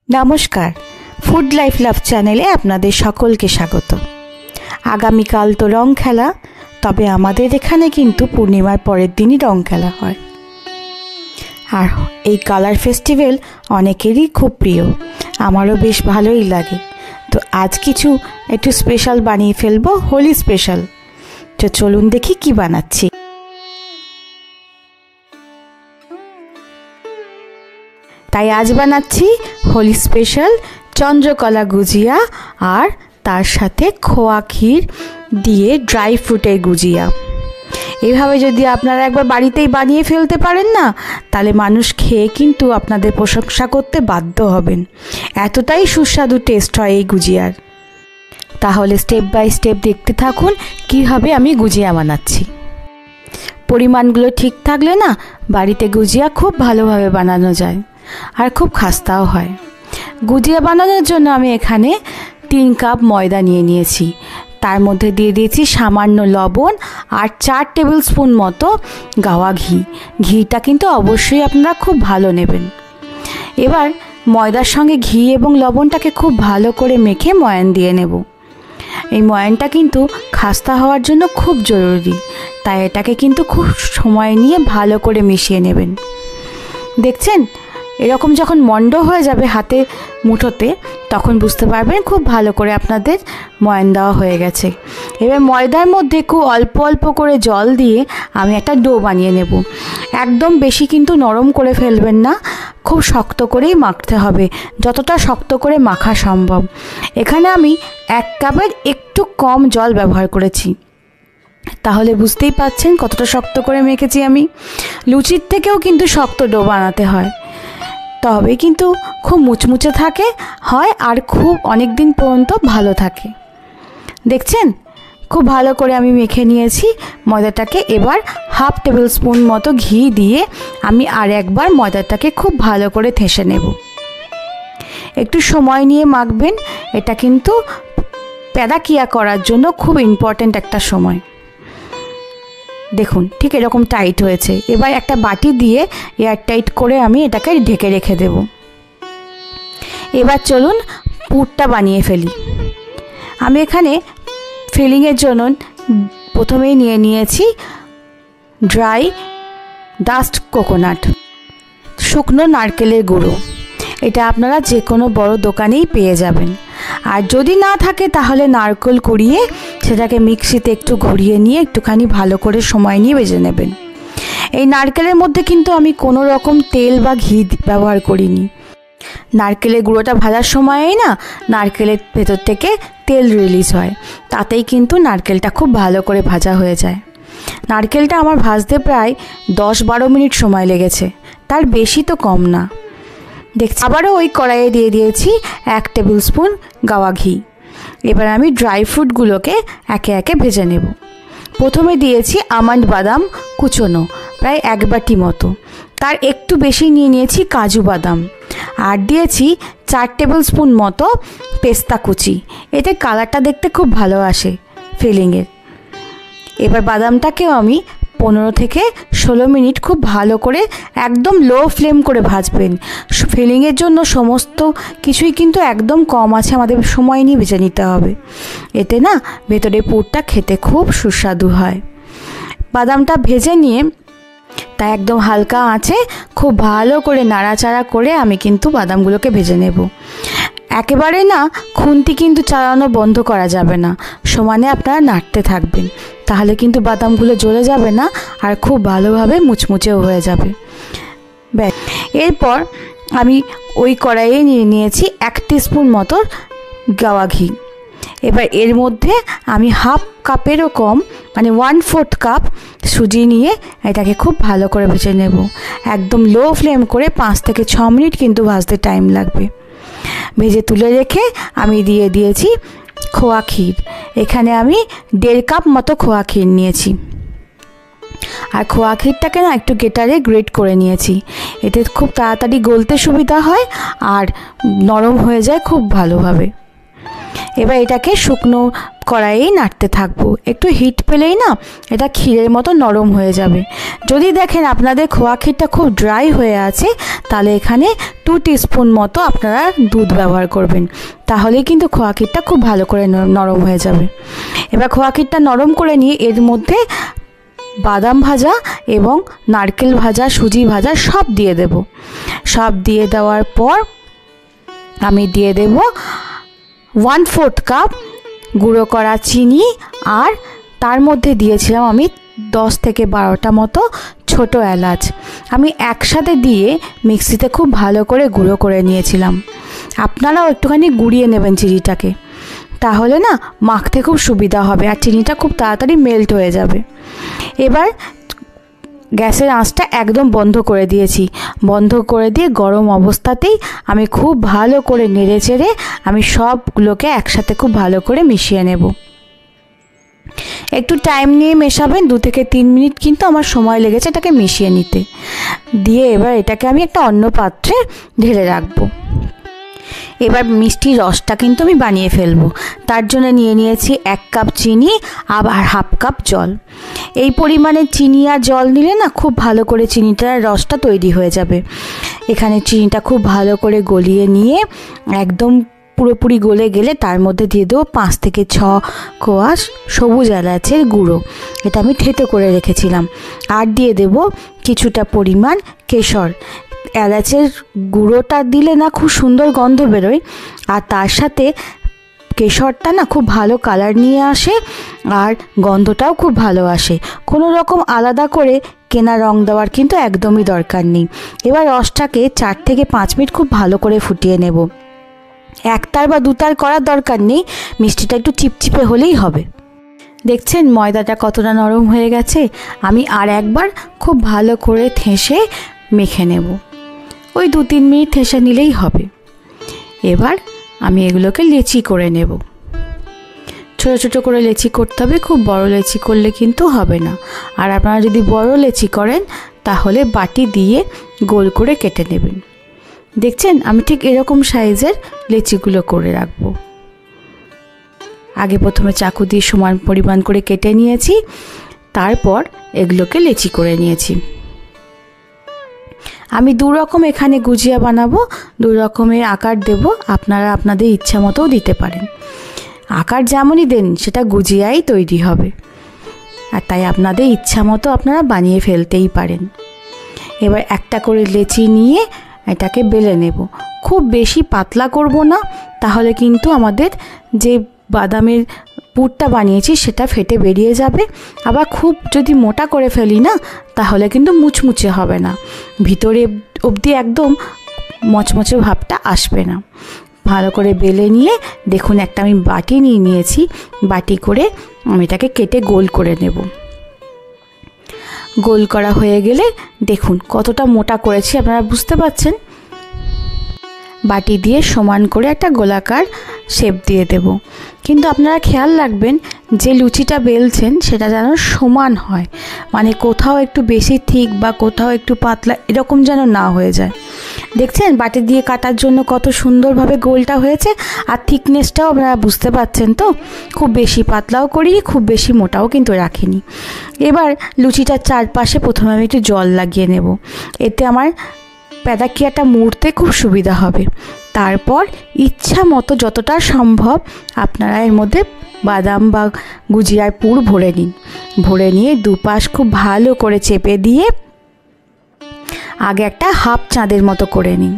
নমস্কার, food life love চ্যানেলে আপনাদের সকলকে স্বাগত। আগামীকাল তো রং খেলা, তবে আমাদের এখানে কিন্তু পূর্ণিমার পরের দিনই রং খেলা হয়। আর এই কালার ফেস্টিভ্যাল অনেকেরই খুব প্রিয়, আমারও বেশ ভালোই লাগে। তো আজ একটু স্পেশাল বানিয়ে ফেলবো, হোলি স্পেশাল। তো চলুন দেখি কি বানাচ্ছি। তাই আজ বানাচ্ছি হোলি স্পেশাল চন্দ্রকলা গুজিয়া আর তার সাথে খোয়া ক্ষীর দিয়ে ড্রাই ফ্রুটের গুজিয়া। এভাবে যদি আপনারা একবার বাড়িতেই বানিয়ে ফেলতে পারেন না, তাহলে মানুষ খেয়ে কিন্তু আপনাদের প্রশংসা করতে বাধ্য হবেন, এতটাই সুস্বাদু টেস্ট হয় এই গুজিয়ার। তাহলে স্টেপ বাই স্টেপ দেখতে থাকুন কীভাবে আমি গুজিয়া বানাচ্ছি। পরিমাণগুলো ঠিক থাকলে না বাড়িতে গুজিয়া খুব ভালোভাবে বানানো যায় আর খুব খাস্তাও হয়। গুজিয়া বানানোর জন্য আমি এখানে 3 কাপ ময়দা নিয়েছি, তার মধ্যে দিয়ে দিয়েছি সামান্য লবণ আর 4 টেবিল স্পুন মতো গাওয়া ঘি। ঘিটা কিন্তু অবশ্যই আপনারা খুব ভালো নেবেন। এবার ময়দার সঙ্গে ঘি এবং লবণটাকে খুব ভালো করে মেখে ময়ান দিয়ে নেব। এই ময়ানটা কিন্তু খাস্তা হওয়ার জন্য খুব জরুরি, তাই এটাকে কিন্তু খুব সময় নিয়ে ভালো করে মিশিয়ে নেবেন। দেখছেন, এরকম যখন মন্ড হয়ে যাবে হাতে মুঠোতে, তখন বুঝতে পারবেন খুব ভালো করে আপনাদের ময়ান দেওয়া হয়ে গেছে। এবার ময়দার মধ্যে খুব অল্প অল্প করে জল দিয়ে আমি একটা ডো বানিয়ে নেব। একদম বেশি কিন্তু নরম করে ফেলবেন না, খুব শক্ত করেই মাখতে হবে, যতটা শক্ত করে মাখা সম্ভব। এখানে আমি 1 কাপের একটু কম জল ব্যবহার করেছি, তাহলে বুঝতেই পাচ্ছেন কতটা শক্ত করে মেখেছি আমি। লুচির থেকেও কিন্তু শক্ত ডো বানাতে হয়, তবে কিন্তু খুব মুচমুচে হয় আর খুব অনেক দিন পর্যন্ত ভালো থাকে। দেখছেন, খুব ভালো করে আমি মেখে নিয়েছি ময়দাটাকে। এবার 1/2 টেবিল স্পুন মতো ঘি দিয়ে আমি আর একবার ময়দাটাকে খুব ভালো করে ঠেসে নেব। একটু সময় নিয়ে মাখবেন, এটা কিন্তু প্যাদাকিয়া করার জন্য খুব ইম্পর্ট্যান্ট একটা সময়। দেখুন ঠিক এরকম টাইট হয়েছে। এবার একটা বাটি দিয়ে এয়ার টাইট করে আমি এটাকে ঢেকে রেখে দেব। এবার চলুন পুরটা বানিয়ে ফেলি। আমি এখানে ফিলিংয়ের জন্য প্রথমেই নিয়েছি ড্রাই ডাস্ট কোকোনাট, শুকনো নারকেলের গুঁড়ো। এটা আপনারা যে কোনো বড় দোকানেই পেয়ে যাবেন। আর যদি না থাকে তাহলে নারকেল কুড়িয়ে সেটাকে মিক্সিতে একটু ঘুরিয়ে নিয়ে একটুখানি ভালো করে সময় নিয়ে ভেজে নেবেন। এই নারকেলের মধ্যে কিন্তু আমি কোনো রকম তেল বা ঘি ব্যবহার করিনি। নারকেলের গুঁড়োটা ভাজার সময়েই না নারকেলের ভেতর থেকে তেল রিলিজ হয়, তাতেই কিন্তু নারকেলটা খুব ভালো করে ভাজা হয়ে যায়। নারকেলটা আমার ভাজতে প্রায় 10-12 মিনিট সময় লেগেছে, তার বেশি তো কম না। দেখছি আবারও ওই কড়াইয়ে দিয়ে দিয়েছি 1 টেবিল স্পুন গাওয়া ঘি। এবার আমি ড্রাই ফ্রুটগুলোকে একে একে ভেজে নেব। প্রথমে দিয়েছি আমন্ড বাদাম কুচোনো, প্রায় 1 বাটি মতো। তার একটু বেশি নিয়েছি কাজু বাদাম, আর দিয়েছি 4 টেবিল স্পুন মতো পেস্তা কুচি। এতে কালারটা দেখতে খুব ভালো আসে ফিলিংয়ের। এবার বাদামটাকেও আমি 15 থেকে 16 মিনিট খুব ভালো করে একদম লো ফ্লেম করে ভাজবেন। ফিলিংয়ের জন্য সমস্ত কিছুই কিন্তু একদম কম আছে, আমাদের সময় নিয়ে ভেজে নিতে হবে। এতে না ভেতরে পুরটা খেতে খুব সুস্বাদু হয়। বাদামটা ভেজে নিয়ে তা একদম হালকা আঁচে খুব ভালো করে নাড়াচাড়া করে আমি কিন্তু বাদামগুলোকে ভেজে নেব। একেবারে না খুন্তি কিন্তু চালানো বন্ধ করা যাবে না, সমানে আপনারা নাড়তে থাকবেন, তাহলে কিন্তু বাদামগুলো জ্বলে যাবে না আর খুব ভালোভাবে মুচমুচেও হয়ে যাবে। ব্যাস, এরপর আমি ওই কড়াইয়ে নিয়েছি 1 টিস্পুন মতো গাওয়া ঘি। এবার এর মধ্যে আমি 1/2 কাপেরও কম, মানে 1/4 কাপ সুজি নিয়ে এটাকে খুব ভালো করে ভেজে নেব। একদম লো ফ্লেম করে 5 থেকে 6 মিনিট কিন্তু ভাজতে টাইম লাগবে। ভেজে তুলে রেখে আমি দিয়ে দিয়েছি খোয়া ক্ষীর। এখানে আমি 1.5 কাপ মতো খোয়া ক্ষীর নিয়েছি। আর খোয়া ক্ষীরটাকে না একটু গ্রেটারে গ্রেট করে নিয়েছি, এতে খুব তাড়াতাড়ি গলতে সুবিধা হয় আর নরম হয়ে যায় খুব ভালোভাবে। এবার এটাকে শুকনো কড়াইয়েই নাড়তে থাকবো। একটু হিট পেলেই না এটা ক্ষীরের মতো নরম হয়ে যাবে। যদি দেখেন আপনাদের খোয়া ক্ষীরটা খুব ড্রাই হয়ে আছে, তাহলে এখানে 2 টিস্পুন মতো আপনারা দুধ ব্যবহার করবেন, তাহলেই কিন্তু খোয়া ক্ষীরটা খুব ভালো করে নরম হয়ে যাবে। এবার খোয়া ক্ষীরটা নরম করে নিয়ে এর মধ্যে বাদাম ভাজা এবং নারকেল ভাজা, সুজি ভাজা সব দিয়ে দেব। সব দিয়ে দেওয়ার পর আমি দিয়ে দেব 1/4 কাপ গুঁড়ো করা চিনি, আর তার মধ্যে দিয়েছিলাম আমি 10 থেকে 12টা মতো ছোট এলাচ। আমি একসাথে দিয়ে মিক্সিতে খুব ভালো করে গুঁড়ো করে নিয়েছিলাম। আপনারাও একটুখানি গুঁড়িয়ে নেবেন চিনিটাকে, তাহলে না মাখতে খুব সুবিধা হবে আর চিনিটা খুব তাড়াতাড়ি মেল্ট হয়ে যাবে। এবার গ্যাসের আঁচটা একদম বন্ধ করে দিয়েছি। বন্ধ করে দিয়ে গরম অবস্থাতেই আমি খুব ভালো করে নেড়ে চেড়ে আমি সবগুলোকে একসাথে খুব ভালো করে মিশিয়ে নেব। একটু টাইম নিয়ে মেশাবেন, 2 থেকে 3 মিনিট কিন্তু আমার সময় লেগেছে এটাকে মিশিয়ে নিতে। দিয়ে এবার এটাকে আমি একটা অন্য পাত্রে ঢেলে রাখবো। এবার মিষ্টির রসটা কিন্তু আমি বানিয়ে ফেলবো। তার জন্য নিয়ে নিয়েছি 1 কাপ চিনি আর 1/2 কাপ জল। এই পরিমাণে চিনি আর জল নিলে না খুব ভালো করে চিনিটার রসটা তৈরি হয়ে যাবে। এখানে চিনিটা খুব ভালো করে গলিয়ে নিয়ে একদম পুরোপুরি গলে গেলে তার মধ্যে দিয়ে দেবো 5 থেকে 6 কোয়া সবুজ এলাচের গুঁড়ো, এটা আমি থেতো করে রেখেছিলাম। আর দিয়ে দেব কিছুটা পরিমাণ কেশর। এলাচের গুঁড়োটা দিলে না খুব সুন্দর গন্ধ বেরোয়, আর তার সাথে কেশরটা না খুব ভালো কালার নিয়ে আসে আর গন্ধটাও খুব ভালো আসে। কোনো রকম আলাদা করে কেনা রং দেওয়ার কিন্তু একদমই দরকার নেই। এবার রসটাকে 4 থেকে 5 মিনিট খুব ভালো করে ফুটিয়ে নেব। একতার বা দুতার করার দরকার নেই, মিষ্টিটা একটু চিপচিপে হলেই হবে। দেখছেন ময়দাটা কতটা নরম হয়ে গেছে। আমি আর একবার খুব ভালো করে ঠেসে মেখে নেব। ওই 2-3 মিনিট ঠেসে নিলেই হবে। এবার আমি এগুলোকে লেচি করে নেব। ছোট ছোট করে লেচি করতে হবে, খুব বড় লেচি করলে কিন্তু হবে না। আর আপনারা যদি বড় লেচি করেন তাহলে বাটি দিয়ে গোল করে কেটে নেবেন। দেখছেন আমি ঠিক এরকম সাইজের লেচিগুলো করে রাখবো। আগে প্রথমে চাকু দিয়ে সমান পরিমাণ করে কেটে নিয়েছি, তারপর এগুলোকে লেচি করে নিয়েছি। আমি 2 রকম এখানে গুজিয়া বানাবো, 2 রকমের আকার দেব। আপনারা আপনাদের ইচ্ছা মতোও দিতে পারেন। আকার যেমনই দেন সেটা গুজিয়াই তৈরি হবে, আর তাই আপনাদের ইচ্ছা মতো আপনারা বানিয়ে ফেলতেই পারেন। এবার একটা করে লেচি নিয়ে এটাকে বেলে নেব। খুব বেশি পাতলা করব না, তাহলে কিন্তু আমাদের যে বাদামের পুরটা বানিয়েছি সেটা ফেটে বেরিয়ে যাবে। আবার খুব যদি মোটা করে ফেলি না তাহলে কিন্তু মুচমুচে হবে না, ভিতরে অবধি একদম মচমচে ভাবটা আসবে না। ভালো করে বেলে নিয়ে দেখুন একটা আমি বাটি নিয়ে নিয়েছি, বাটি করে আমি এটাকে কেটে গোল করে নেব। গোল করা হয়ে গেলে দেখুন কতটা মোটা করেছি, আপনারা বুঝতে পারছেন। বাটি দিয়ে সমান করে একটা গোলাকার শেপ দিয়ে দেব। কিন্তু আপনারা খেয়াল রাখবেন যে লুচিটা বেলছেন সেটা যেন সমান হয়, মানে কোথাও একটু বেশি থিক বা কোথাও একটু পাতলা এরকম যেন না হয়ে যায়। দেখছেন বাটি দিয়ে কাটার জন্য কত সুন্দরভাবে গোলটা হয়েছে, আর থিকনেসটাও আপনারা বুঝতে পারছেন তো। খুব বেশি পাতলাও করিনি, খুব বেশি মোটাও কিন্তু রাখিনি। এবার লুচিটার চারপাশে প্রথমে আমি একটু জল লাগিয়ে নেব, এতে আমার প্যাদাকিয়াটা মুড়তে খুব সুবিধা হবে। তারপর ইচ্ছা মতো যতটা সম্ভব আপনারা এর মধ্যে বাদাম বা গুজিয়ার পুর ভরে নিন। ভরে নিয়ে দুপাশ খুব ভালো করে চেপে দিয়ে আগে একটা হাফ চাঁদের মতো করে নিন।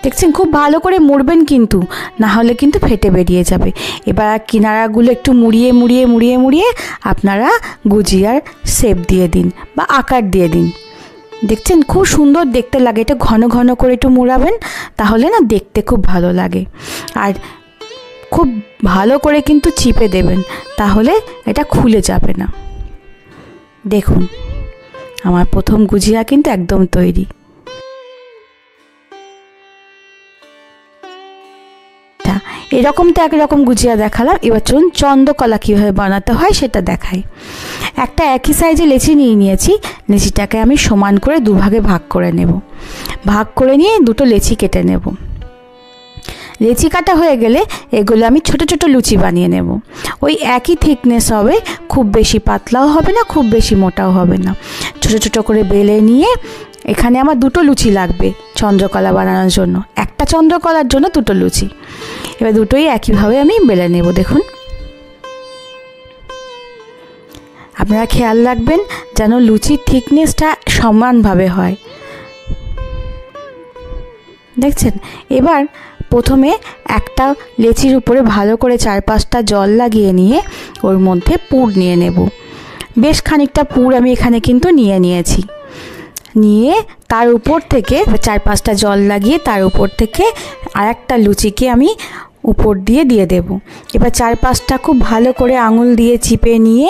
দেখছেন খুব ভালো করে মুড়বেন কিন্তু, না হলে কিন্তু ফেটে বেরিয়ে যাবে। এবার কিনারাগুলো একটু মুড়িয়ে মুড়িয়ে মুড়িয়ে মুড়িয়ে আপনারা গুজিয়ার শেপ দিয়ে দিন বা আকার দিয়ে দিন। দেখছেন খুব সুন্দর দেখতে লাগে। এটা ঘন ঘন করে একটু মুড়াবেন, তাহলে না দেখতে খুব ভালো লাগে। আর খুব ভালো করে কিন্তু চিপে দেবেন, তাহলে এটা খুলে যাবে না। দেখুন আমার প্রথম গুজিয়া কিন্তু একদম তৈরি। এরকম তো একরকম গুজিয়া দেখালাম, এবার চলুন চন্দ্রকলা কীভাবে বানাতে হয় সেটা দেখাই। একটা একই সাইজে লেচি নিয়ে নিয়েছি, লেচিটাকে আমি সমান করে 2 ভাগে ভাগ করে নেব। ভাগ করে নিয়ে 2টো লেচি কেটে নেব। লেচি কাটা হয়ে গেলে এগুলো আমি ছোট ছোট লুচি বানিয়ে নেব। ওই একই থিকনেস হবে, খুব বেশি পাতলাও হবে না, খুব বেশি মোটাও হবে না। ছোট ছোট করে বেলে নিয়ে, এখানে আমার 2টো লুচি লাগবে চন্দ্রকলা বানানোর জন্য, একটা চন্দ্রকলার জন্য 2টো লুচি। এবার দুটোই একইভাবে আমি বেলে নেব। দেখুন, আপনারা খেয়াল রাখবেন যেন লুচির থিকনেসটা সমানভাবে হয়। দেখছেন? এবার প্রথমে একটা লেচির উপরে ভালো করে 4-5টা জল লাগিয়ে নিয়ে ওর মধ্যে পুর নিয়ে নেব। বেশ খানিকটা পুর আমি এখানে কিন্তু নিয়েছি। নিয়ে তার উপর থেকে 4-5টা জল লাগিয়ে তার উপর থেকে আরেকটা লুচিকে আমি উপর দিয়ে দেব। এবার 4-5টা খুব ভালো করে আঙুল দিয়ে চিপে নিয়ে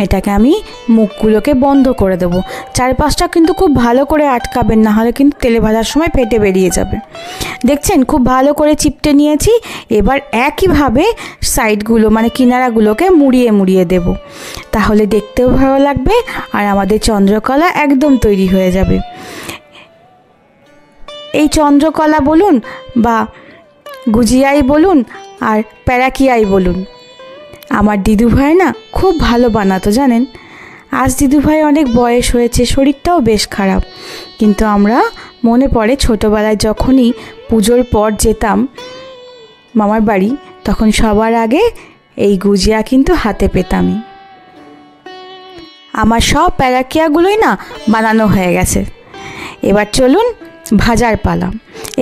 এটাকে আমি মুখগুলোকে বন্ধ করে দেব। 4-5টা কিন্তু খুব ভালো করে আটকাবেন, না হলে কিন্তু তেলে ভাজার সময় ফেটে বেরিয়ে যাবে। দেখছেন, খুব ভালো করে চিপটে নিয়েছি। এবার একইভাবে সাইডগুলো মানে কিনারাগুলোকে মুড়িয়ে দেব, তাহলে দেখতেও ভালো লাগবে আর আমাদের চন্দ্রকলা একদম তৈরি হয়ে যাবে। এই চন্দ্রকলা বলুন বা গুজিয়াই বলুন আর প্যারাকিয়াই বলুন, আমার দিদুভাই না খুব ভালো বানাতো জানেন। আজ দিদুভাই অনেক বয়স হয়েছে, শরীরটাও বেশ খারাপ, কিন্তু আমরা মনে পড়ে ছোটোবেলায় যখনই পুজোর পর যেতাম মামার বাড়ি, তখন সবার আগে এই গুজিয়া কিন্তু হাতে পেতামই। আমার সব প্যারাকিয়াগুলোই না বানানো হয়ে গেছে। এবার চলুন ভাজার পালা।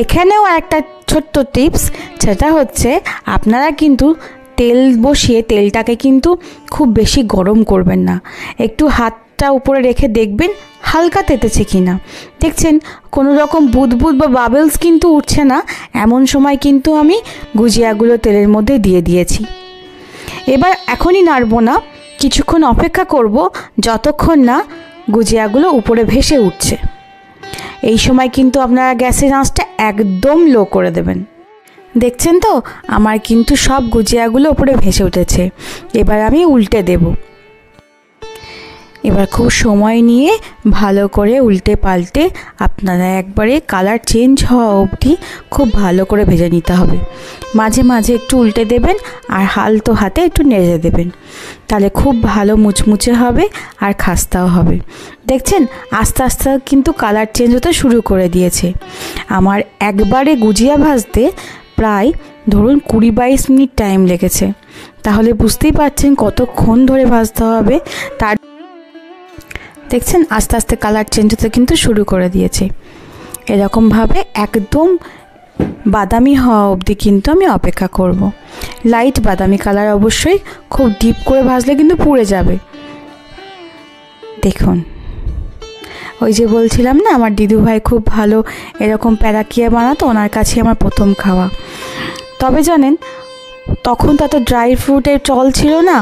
এখানেও একটা ছোট্ট টিপস, সেটা হচ্ছে আপনারা কিন্তু তেল বসিয়ে তেলটাকে কিন্তু খুব বেশি গরম করবেন না। একটু হাতটা উপরে রেখে দেখবেন হালকা তেতেছে কি না। দেখছেন কোনো রকম বুদবুদ বা বাবেলস কিন্তু উঠছে না, এমন সময় কিন্তু আমি গুজিয়াগুলো তেলের মধ্যে দিয়ে দিয়েছি। এবার এখনই নাড়বো না, কিছুক্ষণ অপেক্ষা করব যতক্ষণ না গুজিয়াগুলো উপরে ভেসে উঠছে। এই সময় কিন্তু আপনারা গ্যাসের আঁচটা একদম লো করে দেবেন। দেখছেন তো আমার কিন্তু সব গুজিয়াগুলো উপরে ভেসে উঠেছে। এবার আমি উল্টে দেব। এবার খুব সময় নিয়ে ভালো করে উল্টে পাল্টে আপনারা একবারে কালার চেঞ্জ হওয়া অবধি খুব ভালো করে ভেজে নিতে হবে। মাঝে মাঝে একটু উল্টে দেবেন আর হালতো হাতে একটু নেড়ে দেবেন, তাহলে খুব ভালো মুচমুচে হবে আর খাস্তাও হবে। দেখছেন আস্তে আস্তে কিন্তু কালার চেঞ্জ হতে শুরু করে দিয়েছে। আমার একবারে গুজিয়া ভাজতে প্রায় ধরুন 20-22 মিনিট টাইম লেগেছে, তাহলে বুঝতেই পারছেন কতক্ষণ ধরে ভাজতে হবে। তার দেখছেন আস্তে আস্তে কালার চেঞ্জ হতে কিন্তু শুরু করে দিয়েছে। এরকমভাবে একদম বাদামি হওয়া অবধি কিন্তু আমি অপেক্ষা করব। লাইট বাদামি কালার, অবশ্যই খুব ডিপ করে ভাজলে কিন্তু পুড়ে যাবে। দেখুন ওই যে বলছিলাম না আমার দিদুভাই খুব ভালো এরকম প্যারাকিয়া বানাতো, ওনার কাছে আমার প্রথম খাওয়া। তবে জানেন তখন তো এত ড্রাই ফ্রুটের চল ছিল না,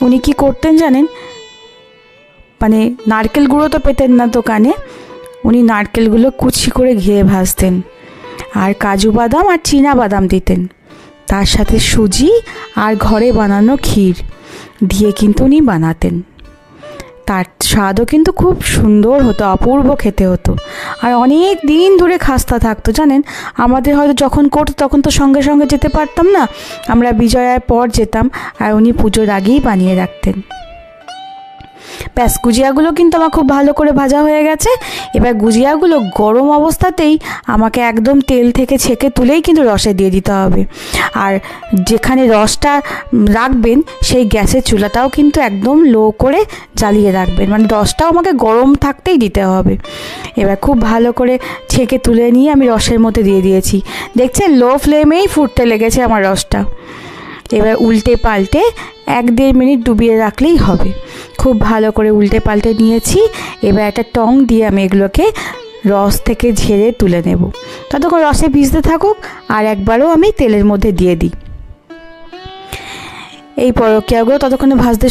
উনি কি করতেন জানেন, মানে নারকেল গুঁড়ো তো পেতেন না দোকানে, উনি নারকেলগুলো কুচি করে ঘিয়ে ভাজতেন আর কাজু বাদাম আর চীনা বাদাম দিতেন, তার সাথে সুজি আর ঘরে বানানো ক্ষীর দিয়ে কিন্তু উনি বানাতেন। তার স্বাদও কিন্তু খুব সুন্দর হতো, অপূর্ব খেতে হতো আর অনেক দিন ধরে খাস্তা থাকতো জানেন। আমাদের হয়তো যখন করতো তখন তো সঙ্গে সঙ্গে যেতে পারতাম না, আমরা বিজয়ার পর যেতাম আর উনি পুজোর আগেই বানিয়ে রাখতেন। ব্যাস গুজিয়াগুলো কিন্তু আমার খুব ভালো করে ভাজা হয়ে গেছে। এবার গুজিয়াগুলো গরম অবস্থাতেই আমাকে একদম তেল থেকে ছেঁকে তুলেই কিন্তু রসে দিয়ে দিতে হবে। আর যেখানে রসটা রাখবেন সেই গ্যাসের চুলাটাও কিন্তু একদম লো করে জ্বালিয়ে রাখবেন, মানে রসটাও আমাকে গরম থাকতেই দিতে হবে। এবার খুব ভালো করে ছেঁকে তুলে নিয়ে আমি রসের মধ্যে দিয়ে দিয়েছি। দেখছেন লো ফ্লেমেই ফুটতে লেগেছে আমার রসটা। এবার উল্টে পাল্টে 1-1.5 মিনিট ডুবিয়ে রাখলেই হবে। খুব ভালো করে উল্টে পাল্টে নিয়েছি। এবার একটা টং দিয়ে আমি এগুলোকে রস থেকে ঝেড়ে তুলে নেব। ততক্ষণ রসে ভিজতে থাকুক আর একবারও আমি তেলের মধ্যে দিয়ে দিই। এই পরকিয়াগুলো ততক্ষণে ভাজতে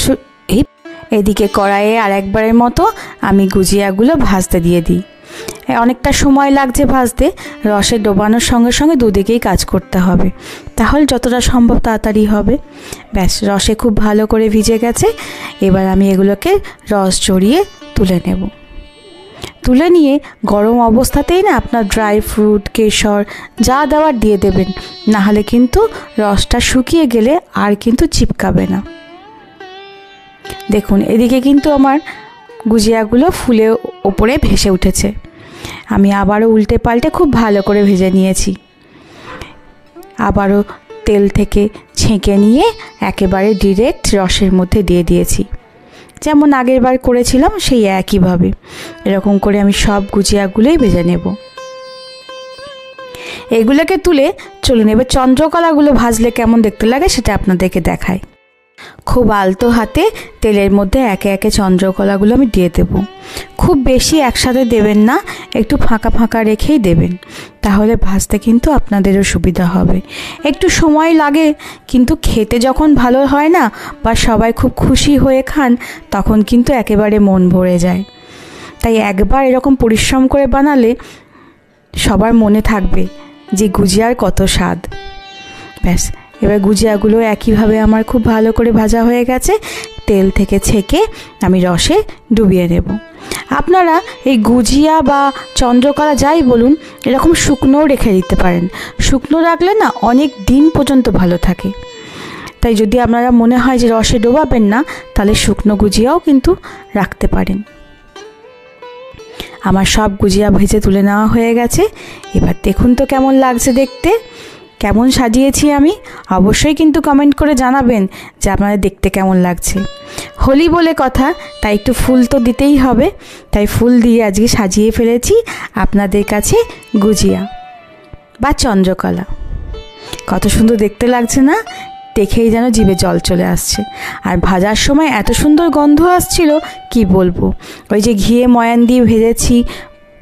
এদিকে কড়াইয়ে আর একবারের মতো আমি গুজিয়াগুলো ভাজতে দিয়ে দিই। অনেকটা সময় লাগছে ভাজতে, রসে ডোবানোর সঙ্গে সঙ্গে দুদিকেই কাজ করতে হবে, তাহলে যতটা সম্ভব তাড়াতাড়ি হবে। ব্যাস রসে খুব ভালো করে ভিজে গেছে। এবার আমি এগুলোকে রস জড়িয়ে তুলে নেব। তুলে নিয়ে গরম অবস্থাতেই না আপনার ড্রাই ফ্রুট, কেশর যা দেওয়ার দিয়ে দেবেন, নাহলে কিন্তু রসটা শুকিয়ে গেলে আর কিন্তু চিপকাবে না। দেখুন এদিকে কিন্তু আমার গুজিয়াগুলো ফুলে ওপরে ভেসে উঠেছে। আমি আবারও উল্টে পাল্টে খুব ভালো করে ভেজে নিয়েছি। আবারও তেল থেকে ছেঁকে নিয়ে একেবারে ডিরেক্ট রসের মধ্যে দিয়ে দিয়েছি, যেমন আগের বার করেছিলাম সেই একইভাবে। এরকম করে আমি সব গুজিয়াগুলোই ভেজে নেব। এগুলোকে তুলে চলে নেবে। চন্দ্রকলাগুলো ভাজলে কেমন দেখতে লাগে সেটা আপনাদেরকে দেখায়। খুব আলতো হাতে তেলের মধ্যে একে একে চন্দ্রকলাগুলো আমি দিয়ে দেব। খুব বেশি একসাথে দেবেন না, একটু ফাঁকা ফাঁকা রেখেই দেবেন, তাহলে ভাজতে কিন্তু আপনাদেরও সুবিধা হবে। একটু সময় লাগে, কিন্তু খেতে যখন ভালো হয় না বা সবাই খুব খুশি হয়ে খান, তখন কিন্তু একেবারে মন ভরে যায়। তাই একবার এরকম পরিশ্রম করে বানালে সবার মনে থাকবে যে গুজিয়ার কত স্বাদ। ব্যাস, এবার গুজিয়াগুলো একইভাবে আমার খুব ভালো করে ভাজা হয়ে গেছে। তেল থেকে ছেঁকে আমি রসে ডুবিয়ে নেব। আপনারা এই গুজিয়া বা চন্দ্রকলা যাই বলুন, এরকম শুকনোও রেখে দিতে পারেন। শুকনো রাখলে না অনেক দিন পর্যন্ত ভালো থাকে। তাই যদি আপনারা মনে হয় যে রসে ডোবাবেন না, তাহলে শুকনো গুজিয়াও কিন্তু রাখতে পারেন। আমার সব গুজিয়া ভেজে তুলে নেওয়া হয়ে গেছে। এবার দেখুন তো কেমন লাগছে দেখতে, কেমন সাজিয়েছি আমি। অবশ্যই কিন্তু কমেন্ট করে জানাবেন যে আপনাদের দেখতে কেমন লাগছে। হোলি বলে কথা, তাই একটু ফুল তো দিতেই হবে, তাই ফুল দিয়ে আজকে সাজিয়ে ফেলেছি আপনাদের কাছে গুজিয়া বা চন্দ্রকলা। কত সুন্দর দেখতে লাগছে না? দেখেই যেন জিভে জল চলে আসছে। আর ভাজার সময় এত সুন্দর গন্ধ আসছিল কি বলবো। ওই যে ঘিয়ে ময়ান দিয়ে ভেজেছি,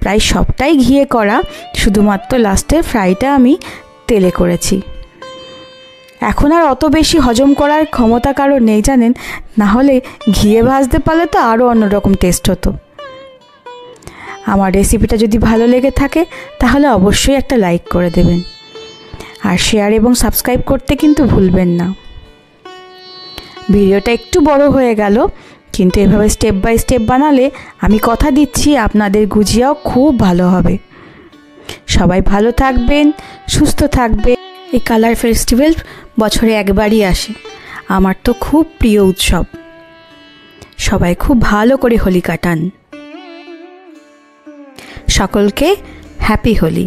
প্রায় সবটাই ঘিয়ে করা, শুধুমাত্র লাস্টের ফ্রাইটা আমি তেলে করেছি। এখন আর অত বেশি হজম করার ক্ষমতা কারো নেই জানেন, না হলে ঘিয়ে ভাজতে পারলে তো আরও অন্যরকম টেস্ট হতো। আমার রেসিপিটা যদি ভালো লেগে থাকে তাহলে অবশ্যই একটা লাইক করে দেবেন, আর শেয়ার এবং সাবস্ক্রাইব করতে কিন্তু ভুলবেন না। ভিডিওটা একটু বড় হয়ে গেল, কিন্তু এভাবে স্টেপ বাই স্টেপ বানালে আমি কথা দিচ্ছি আপনাদের গুজিয়াও খুব ভালো হবে। সবাই ভালো থাকবেন, সুস্থ থাকবেন। এই কালার ফেস্টিভ্যাল বছরে একবারই আসে, আমার তো খুব প্রিয় উৎসব। সবাই খুব ভালো করে হোলি কাটান। সকলকে হ্যাপি হোলি।